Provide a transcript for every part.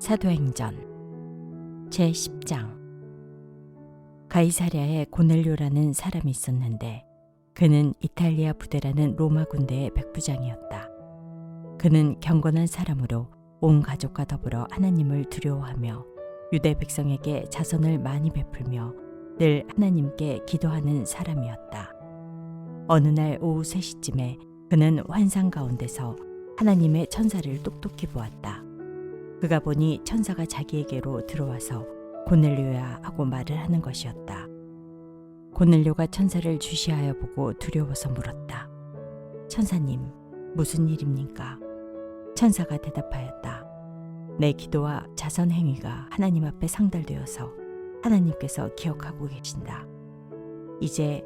사도행전 제10장. 가이사랴에 고넬료라는 사람이 있었는데 그는 이탈리아 부대라는 로마 군대의 백부장이었다. 그는 경건한 사람으로 온 가족과 더불어 하나님을 두려워하며 유대 백성에게 자선을 많이 베풀며 늘 하나님께 기도하는 사람이었다. 어느 날 오후 3시쯤에 그는 환상 가운데서 하나님의 천사를 똑똑히 보았다. 그가 보니 천사가 자기에게로 들어와서 고넬료야 하고 말을 하는 것이었다. 고넬료가 천사를 주시하여 보고 두려워서 물었다. 천사님, 무슨 일입니까? 천사가 대답하였다. 내 기도와 자선 행위가 하나님 앞에 상달되어서 하나님께서 기억하고 계신다. 이제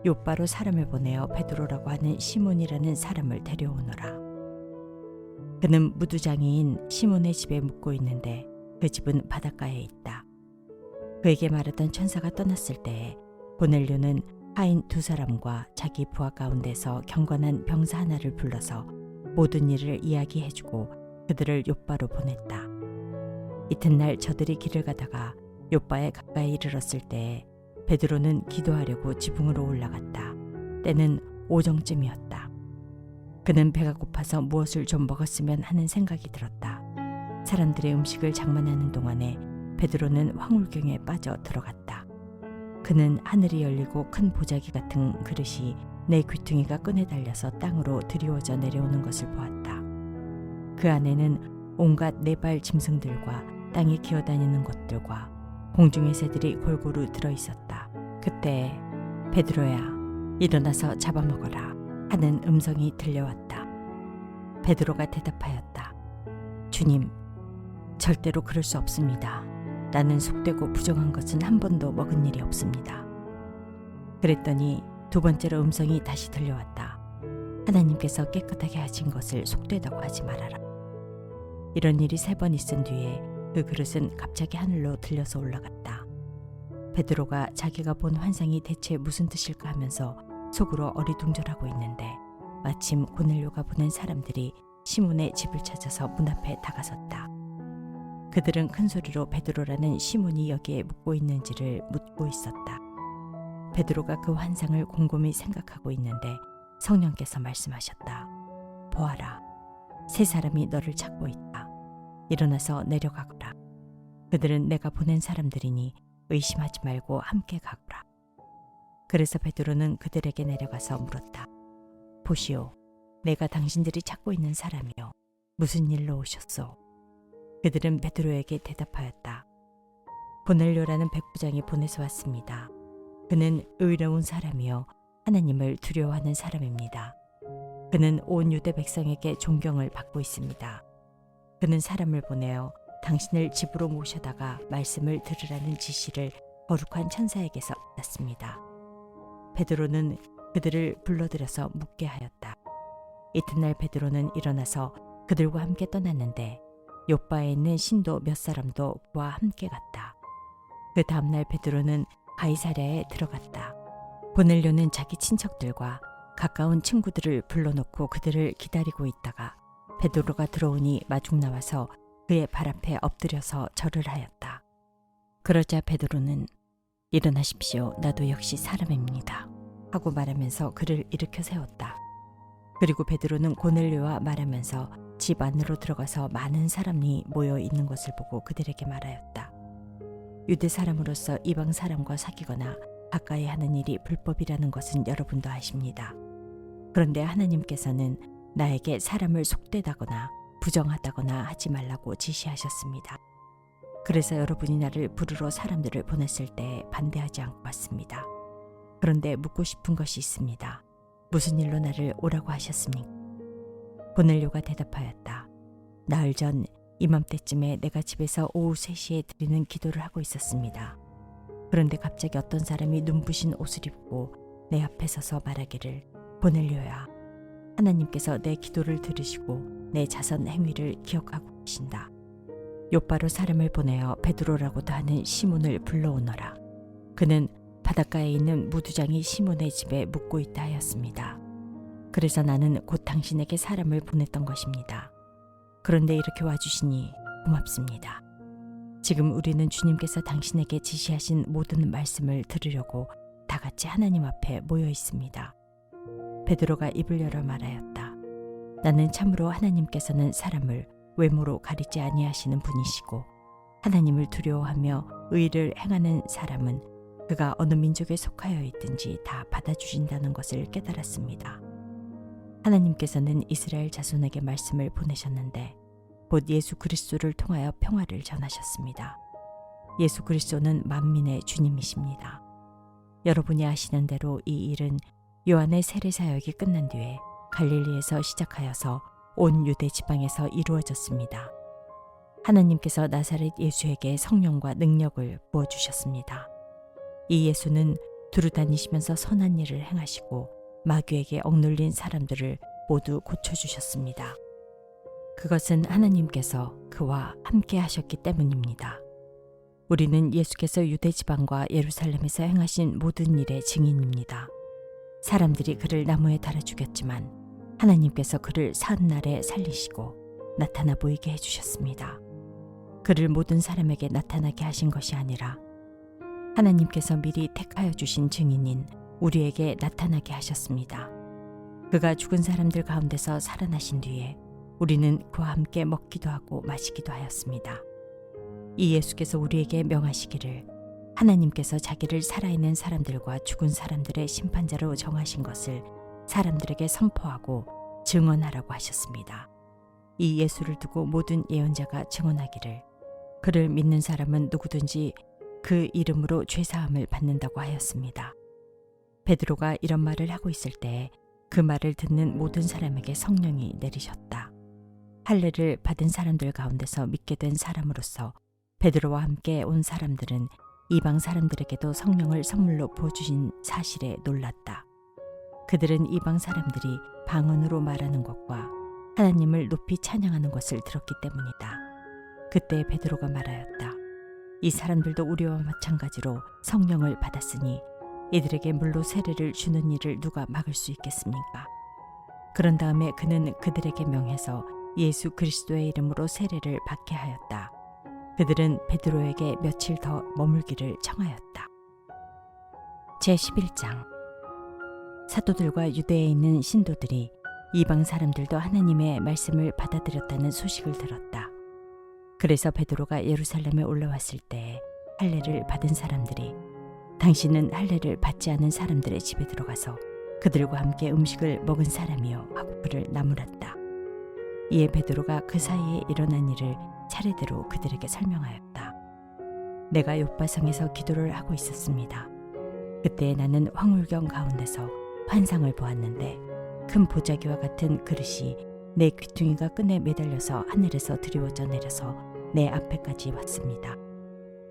욥바로 사람을 보내어 베드로라고 하는 시몬이라는 사람을 데려오너라. 그는 무두장이인 시몬의 집에 묵고 있는데 그 집은 바닷가에 있다. 그에게 말하던 천사가 떠났을 때에 고넬료는 하인 2사람과 자기 부하 가운데서 경건한 병사 하나를 불러서 모든 일을 이야기해주고 그들을 욥바로 보냈다. 이튿날 저들이 길을 가다가 욥바에 가까이 이르렀을 때에 베드로는 기도하려고 지붕으로 올라갔다. 때는 오정쯤이었다. 그는 배가 고파서 무엇을 좀 먹었으면 하는 생각이 들었다. 사람들의 음식을 장만하는 동안에 베드로는 황홀경에 빠져 들어갔다. 그는 하늘이 열리고 큰 보자기 같은 그릇이 내 귀퉁이가 끈에 달려서 땅으로 드리워져 내려오는 것을 보았다. 그 안에는 온갖 4발 짐승들과 땅에 기어다니는 것들과 공중의 새들이 골고루 들어있었다. 그때 베드로야, 일어나서 잡아먹어라 하는 음성이 들려왔다. 베드로가 대답하였다. 주님, 절대로 그럴 수 없습니다. 나는 속되고 부정한 것은 한 번도 먹은 일이 없습니다. 그랬더니 2번째로 음성이 다시 들려왔다. 하나님께서 깨끗하게 하신 것을 속되다고 하지 말아라. 이런 일이 3번 있은 뒤에 그 그릇은 갑자기 하늘로 들려서 올라갔다. 베드로가 자기가 본 환상이 대체 무슨 뜻일까 하면서 속으로 어리둥절하고 있는데 마침 고넬료가 보낸 사람들이 시몬의 집을 찾아서 문 앞에 다가섰다. 그들은 큰 소리로 베드로라는 시몬이 여기에 묵고 있는지를 묻고 있었다. 베드로가 그 환상을 곰곰이 생각하고 있는데 성령께서 말씀하셨다. 보아라, 3사람이 너를 찾고 있다. 일어나서 내려가거라. 그들은 내가 보낸 사람들이니 의심하지 말고 함께 가거라. 그래서 베드로는 그들에게 내려가서 물었다. 보시오, 내가 당신들이 찾고 있는 사람이요. 무슨 일로 오셨소? 그들은 베드로에게 대답하였다. 고넬료라는 백부장이 보내서 왔습니다. 그는 의로운 사람이요 하나님을 두려워하는 사람입니다. 그는 온 유대 백성에게 존경을 받고 있습니다. 그는 사람을 보내어 당신을 집으로 모셔다가 말씀을 들으라는 지시를 거룩한 천사에게서 받았습니다. 베드로는 그들을 불러들여서 묻게 하였다. 이튿날 베드로는 일어나서 그들과 함께 떠났는데 욥바에 있는 신도 몇 사람도 그와 함께 갔다. 그 다음날 베드로는 가이사랴에 들어갔다. 고넬료는 자기 친척들과 가까운 친구들을 불러놓고 그들을 기다리고 있다가 베드로가 들어오니 마중 나와서 그의 발 앞에 엎드려서 절을 하였다. 그러자 베드로는 일어나십시오. 나도 역시 사람입니다. 하고 말하면서 그를 일으켜 세웠다. 그리고 베드로는 고넬료와 말하면서 집 안으로 들어가서 많은 사람이 모여 있는 것을 보고 그들에게 말하였다. 유대 사람으로서 이방 사람과 사귀거나 가까이 하는 일이 불법이라는 것은 여러분도 아십니다. 그런데 하나님께서는 나에게 사람을 속되다거나 부정하다거나 하지 말라고 지시하셨습니다. 그래서 여러분이 나를 부르러 사람들을 보냈을 때 반대하지 않고 왔습니다. 그런데 묻고 싶은 것이 있습니다. 무슨 일로 나를 오라고 하셨습니까? 고넬료가 대답하였다. 나흘 전 이맘때쯤에 내가 집에서 오후 3시에 드리는 기도를 하고 있었습니다. 그런데 갑자기 어떤 사람이 눈부신 옷을 입고 내 앞에 서서 말하기를 고넬료야, 하나님께서 내 기도를 들으시고 내 자선 행위를 기억하고 계신다. 욥바로 사람을 보내어 베드로라고도 하는 시몬을 불러오너라. 그는 바닷가에 있는 무두장이 시몬의 집에 묵고 있다 하였습니다. 그래서 나는 곧 당신에게 사람을 보냈던 것입니다. 그런데 이렇게 와주시니 고맙습니다. 지금 우리는 주님께서 당신에게 지시하신 모든 말씀을 들으려고 다 같이 하나님 앞에 모여 있습니다. 베드로가 입을 열어 말하였다. 나는 참으로 하나님께서는 사람을 외모로 가리지 아니하시는 분이시고 하나님을 두려워하며 의를 행하는 사람은 그가 어느 민족에 속하여 있든지 다 받아주신다는 것을 깨달았습니다. 하나님께서는 이스라엘 자손에게 말씀을 보내셨는데 곧 예수 그리스도를 통하여 평화를 전하셨습니다. 예수 그리스도는 만민의 주님이십니다. 여러분이 아시는 대로 이 일은 요한의 세례 사역이 끝난 뒤에 갈릴리에서 시작하여서 온 유대 지방에서 이루어졌습니다. 하나님께서 나사렛 예수에게 성령과 능력을 부어주셨습니다. 이 예수는 두루다니시면서 선한 일을 행하시고 마귀에게 억눌린 사람들을 모두 고쳐주셨습니다. 그것은 하나님께서 그와 함께 하셨기 때문입니다. 우리는 예수께서 유대 지방과 예루살렘에서 행하신 모든 일의 증인입니다. 사람들이 그를 나무에 달아 죽였지만 하나님께서 그를 사흘날에 살리시고 나타나 보이게 해주셨습니다. 그를 모든 사람에게 나타나게 하신 것이 아니라 하나님께서 미리 택하여 주신 증인인 우리에게 나타나게 하셨습니다. 그가 죽은 사람들 가운데서 살아나신 뒤에 우리는 그와 함께 먹기도 하고 마시기도 하였습니다. 이 예수께서 우리에게 명하시기를 하나님께서 자기를 살아있는 사람들과 죽은 사람들의 심판자로 정하신 것을 사람들에게 선포하고 증언하라고 하셨습니다. 이 예수를 두고 모든 예언자가 증언하기를 그를 믿는 사람은 누구든지 그 이름으로 죄사함을 받는다고 하였습니다. 베드로가 이런 말을 하고 있을 때에 그 말을 듣는 모든 사람에게 성령이 내리셨다. 할례를 받은 사람들 가운데서 믿게 된 사람으로서 베드로와 함께 온 사람들은 이방 사람들에게도 성령을 선물로 부어주신 사실에 놀랐다. 그들은 이방 사람들이 방언으로 말하는 것과 하나님을 높이 찬양하는 것을 들었기 때문이다. 그때 베드로가 말하였다. 이 사람들도 우리와 마찬가지로 성령을 받았으니 이들에게 물로 세례를 주는 일을 누가 막을 수 있겠습니까? 그런 다음에 그는 그들에게 명해서 예수 그리스도의 이름으로 세례를 받게 하였다. 그들은 베드로에게 며칠 더 머물기를 청하였다. 제11장 사도들과 유대에 있는 신도들이 이방 사람들도 하나님의 말씀을 받아들였다는 소식을 들었다. 그래서 베드로가 예루살렘에 올라왔을 때 할례를 받은 사람들이 당신은 할례를 받지 않은 사람들의 집에 들어가서 그들과 함께 음식을 먹은 사람이요 하고 그를 나무랐다. 이에 베드로가 그 사이에 일어난 일을 차례대로 그들에게 설명하였다. 내가 요바성에서 기도를 하고 있었습니다. 그때 나는 황홀경 가운데서 환상을 보았는데 큰 보자기와 같은 그릇이 내 귀퉁이가 끈에 매달려서 하늘에서 드리워져 내려서 내 앞에까지 왔습니다.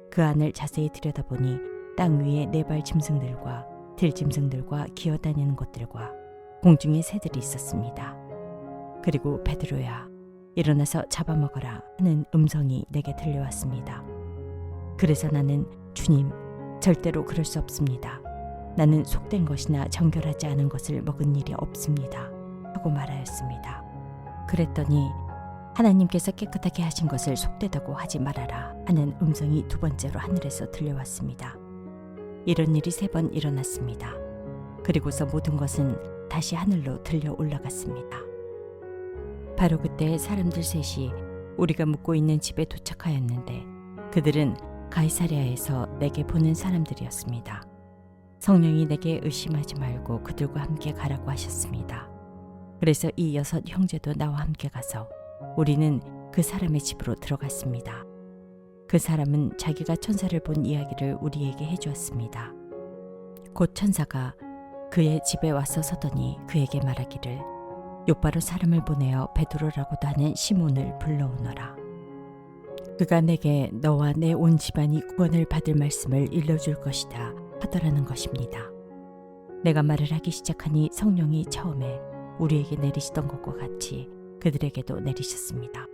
그 안을 자세히 들여다보니 땅 위에 네 발 짐승들과 들짐승들과 기어다니는 것들과 공중에 새들이 있었습니다. 그리고 베드로야, 일어나서 잡아먹어라 하는 음성이 내게 들려왔습니다. 그래서 나는 주님, 절대로 그럴 수 없습니다. 나는 속된 것이나 정결하지 않은 것을 먹은 일이 없습니다. 하고 말하였습니다. 그랬더니 하나님께서 깨끗하게 하신 것을 속되다고 하지 말아라 하는 음성이 두 번째로 하늘에서 들려왔습니다. 이런 일이 3번 일어났습니다. 그리고서 모든 것은 다시 하늘로 들려 올라갔습니다. 바로 그때 사람들 셋이 우리가 묵고 있는 집에 도착하였는데 그들은 가이사랴에서 내게 보낸 사람들이었습니다. 성령이 내게 의심하지 말고 그들과 함께 가라고 하셨습니다. 그래서 이 6 형제도 나와 함께 가서 우리는 그 사람의 집으로 들어갔습니다. 그 사람은 자기가 천사를 본 이야기를 우리에게 해주었습니다. 곧 천사가 그의 집에 와서 서더니 그에게 말하기를 요바로 사람을 보내어 베드로라고도 하는 시몬을 불러오너라. 그가 내게 너와 내 온 집안이 구원을 받을 말씀을 일러줄 것이다 하더라는 것입니다. 내가 말을 하기 시작하니 성령이 처음에 우리에게 내리시던 것과 같이 그들에게도 내리셨습니다.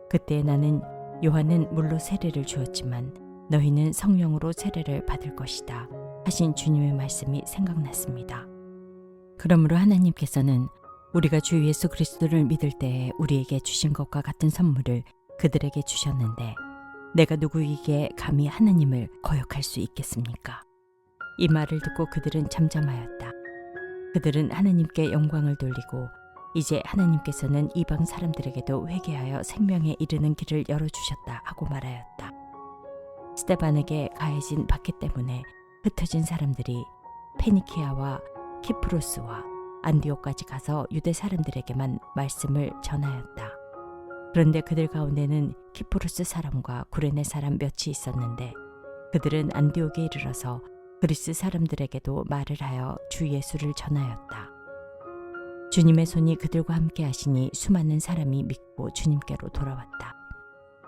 그때 나는 요한은 물로 세례를 주었지만 너희는 성령으로 세례를 받을 것이다 하신 주님의 말씀이 생각났습니다. 그러므로 하나님께서는 우리가 주 예수 그리스도를 믿을 때에 우리에게 주신 것과 같은 선물을 그들에게 주셨는데 내가 누구이기에 감히 하나님을 거역할 수 있겠습니까? 이 말을 듣고 그들은 잠잠하였다. 그들은 하나님께 영광을 돌리고 이제 하나님께서는 이방 사람들에게도 회개하여 생명에 이르는 길을 열어주셨다 하고 말하였다. 스데반에게 가해진 박해 때문에 흩어진 사람들이 페니키아와 키프로스와 안디옥까지 가서 유대 사람들에게만 말씀을 전하였다. 그런데 그들 가운데는 키프로스 사람과 구레네 사람 몇이 있었는데 그들은 안디옥에 이르러서 그리스 사람들에게도 말을 하여 주 예수를 전하였다. 주님의 손이 그들과 함께 하시니 수많은 사람이 믿고 주님께로 돌아왔다.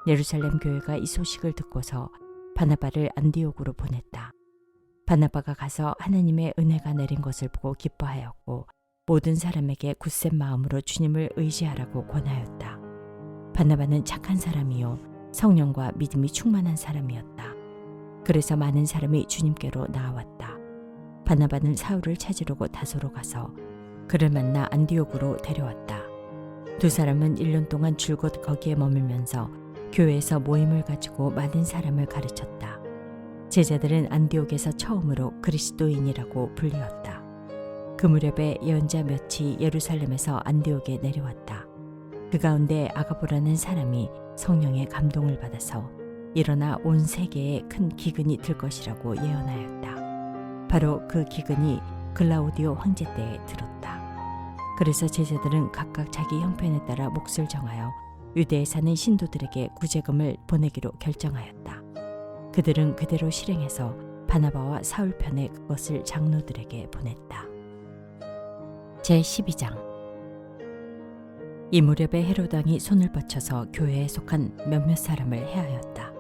예루살렘 교회가 이 소식을 듣고서 바나바를 안디옥으로 보냈다. 바나바가 가서 하나님의 은혜가 내린 것을 보고 기뻐하였고 모든 사람에게 굳센 마음으로 주님을 의지하라고 권하였다. 바나바는 착한 사람이요 성령과 믿음이 충만한 사람이었다. 그래서 많은 사람이 주님께로 나아왔다. 바나바는 사울을 찾으려고 다소로 가서 그를 만나 안디옥으로 데려왔다. 두 사람은 1년 동안 줄곧 거기에 머물면서 교회에서 모임을 가지고 많은 사람을 가르쳤다. 제자들은 안디옥에서 처음으로 그리스도인이라고 불리었다. 그 무렵에 예언자 몇이 예루살렘에서 안디옥에 내려왔다. 그 가운데 아가보라는 사람이 성령의 감동을 받아서 일어나 온 세계에 큰 기근이 들 것이라고 예언하였다. 바로 그 기근이 글라우디오 황제 때에 들었다. 그래서 제자들은 각각 자기 형편에 따라 몫을 정하여 유대에 사는 신도들에게 구제금을 보내기로 결정하였다. 그들은 그대로 실행해서 바나바와 사울 편에 그것을 장로들에게 보냈다. 제12장. 이 무렵에 헤롯 왕이 손을 뻗쳐서 교회에 속한 몇몇 사람을 해하였다.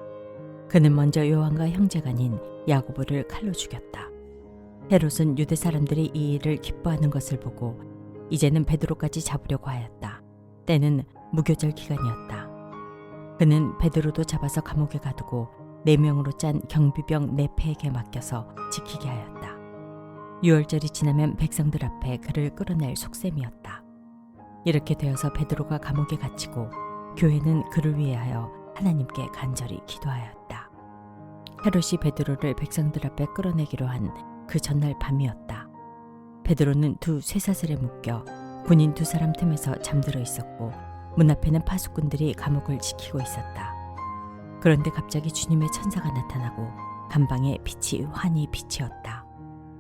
그는 먼저 요한과 형제간인 야고보를 칼로 죽였다. 헤롯은 유대 사람들이 이 일을 기뻐하는 것을 보고 이제는 베드로까지 잡으려고 하였다. 때는 무교절 기간이었다. 그는 베드로도 잡아서 감옥에 가두고 4명으로 짠 경비병 4패에게 맡겨서 지키게 하였다. 유월절이 지나면 백성들 앞에 그를 끌어낼 속셈이었다. 이렇게 되어서 베드로가 감옥에 갇히고 교회는 그를 위하여 하나님께 간절히 기도하였다. 헤롯이 베드로를 백성들 앞에 끌어내기로 한 그 전날 밤이었다. 베드로는 두 쇠사슬에 묶여 군인 2사람 틈에서 잠들어 있었고 문 앞에는 파수꾼들이 감옥을 지키고 있었다. 그런데 갑자기 주님의 천사가 나타나고 감방에 빛이 환히 비치었다.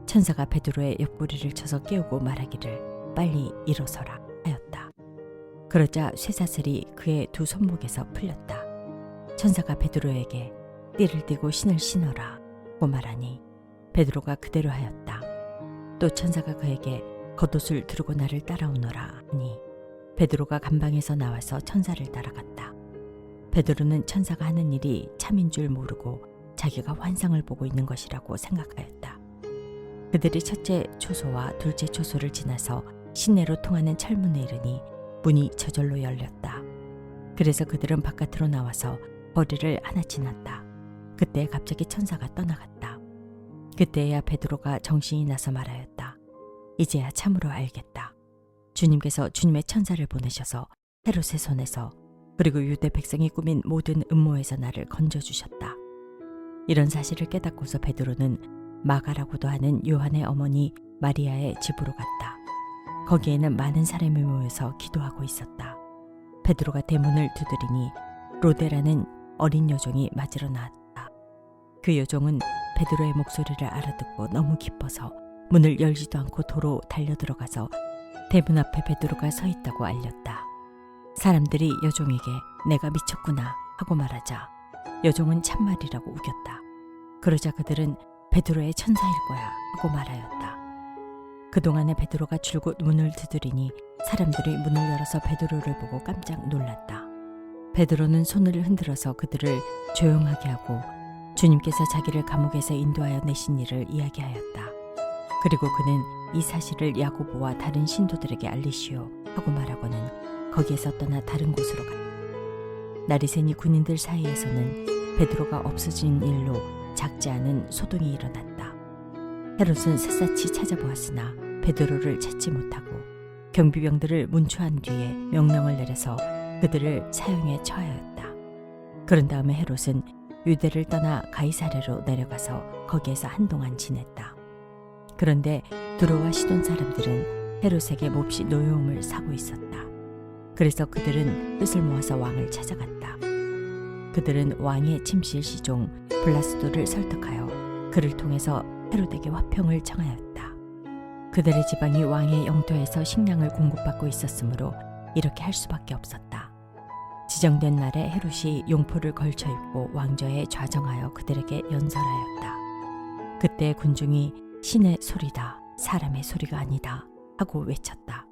천사가 베드로의 옆구리를 쳐서 깨우고 말하기를 빨리 일어서라 하였다. 그러자 쇠사슬이 그의 2 손목에서 풀렸다. 천사가 베드로에게 띠를 띠고 신을 신어라 고 말하니 베드로가 그대로 하였다. 또 천사가 그에게 겉옷을 두르고 나를 따라오너라 하니 베드로가 감방에서 나와서 천사를 따라갔다. 베드로는 천사가 하는 일이 참인 줄 모르고 자기가 환상을 보고 있는 것이라고 생각하였다. 그들이 첫째 초소와 둘째 초소를 지나서 시내로 통하는 철문에 이르니 문이 저절로 열렸다. 그래서 그들은 바깥으로 나와서 거리를 하나 지났다. 그때 갑자기 천사가 떠나갔다. 그때야 베드로가 정신이 나서 말하였다. 이제야 참으로 알겠다. 주님께서 주님의 천사를 보내셔서 헤롯의 손에서 그리고 유대 백성이 꾸민 모든 음모에서 나를 건져주셨다. 이런 사실을 깨닫고서 베드로는 마가라고도 하는 요한의 어머니 마리아의 집으로 갔다. 거기에는 많은 사람이 모여서 기도하고 있었다. 베드로가 대문을 두드리니 로데라는 어린 여종이 맞으러 나왔다. 그 여종은 베드로의 목소리를 알아듣고 너무 기뻐서 문을 열지도 않고 도로 달려들어가서 대문 앞에 베드로가 서 있다고 알렸다. 사람들이 여종에게 내가 미쳤구나 하고 말하자 여종은 참말이라고 우겼다. 그러자 그들은 베드로의 천사일 거야 하고 말하였다. 그동안에 베드로가 줄곧 문을 두드리니 사람들이 문을 열어서 베드로를 보고 깜짝 놀랐다. 베드로는 손을 흔들어서 그들을 조용하게 하고 주님께서 자기를 감옥에서 인도하여 내신 일을 이야기하였다. 그리고 그는 이 사실을 야고보와 다른 신도들에게 알리시오 하고 말하고는 거기에서 떠나 다른 곳으로 갔다. 날이 새니 군인들 사이에서는 베드로가 없어진 일로 작지 않은 소동이 일어났다. 헤롯은 샅샅이 찾아보았으나 베드로를 찾지 못하고 경비병들을 문초한 뒤에 명령을 내려서 그들을 사형에 처하였다. 그런 다음에 헤롯은 유대를 떠나 가이사랴로 내려가서 거기에서 한동안 지냈다. 그런데 두로와 시돈 사람들은 헤롯에게 몹시 노여움을 사고 있었다. 그래서 그들은 뜻을 모아서 왕을 찾아갔다. 그들은 왕의 침실 시종 블라스도를 설득하여 그를 통해서 헤롯에게 화평을 청하였다. 그들의 지방이 왕의 영토에서 식량을 공급받고 있었으므로 이렇게 할 수밖에 없었다. 지정된 날에 헤롯이 용포를 걸쳐 입고 왕좌에 좌정하여 그들에게 연설하였다. 그때 군중이 신의 소리다, 사람의 소리가 아니다 하고 외쳤다.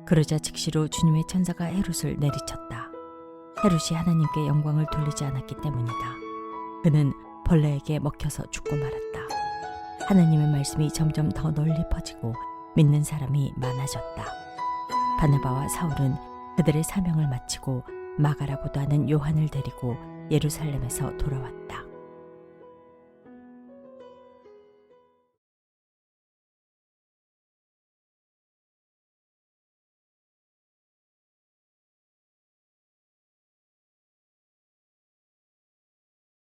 그러자 즉시로 주님의 천사가 헤롯을 내리쳤다. 헤롯이 하나님께 영광을 돌리지 않았기 때문이다. 그는 벌레에게 먹혀서 죽고 말았다. 하나님의 말씀이 점점 더 널리 퍼지고 믿는 사람이 많아졌다. 바나바와 사울은 그들의 사명을 마치고 마가라고도 하는 요한을 데리고 예루살렘에서 돌아왔다.